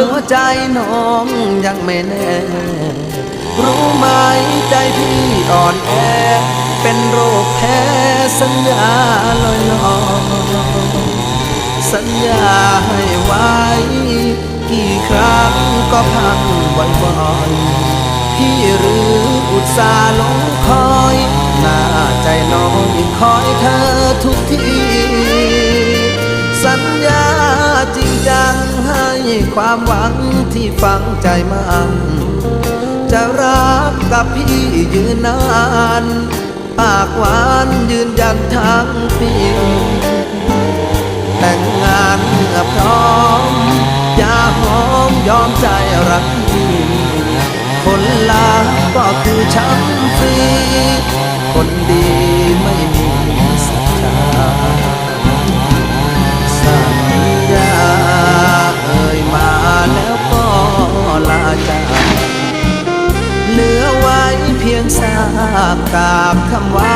หัวใจน้องยังไม่แน่รู้ไหมใจพี่อ่อนแอเป็นโรคแพ้สัญญาลอยลอยสัญญาให้ไว้กี่ครั้งก็พังบ่อยๆพี่หรืออุตส่าห์ลงคอยหน้าใจน้อยคอยเธอทุกทีสัญญาจริงจังให้ความหวังที่ฝังใจมันจะรักกับพี่ยืนนานปากหวานยืนยันทั้งปีแต่งงานเมื่อพร้อมอย่าหอมยอมใจรักพี่คนลาก็คือช้ำฟรีคนดีไม่มีศรัทธาสัญญาเอ่ยมาแล้วก็ลาจากเหลือไว้เพียงซากกาบคำว่า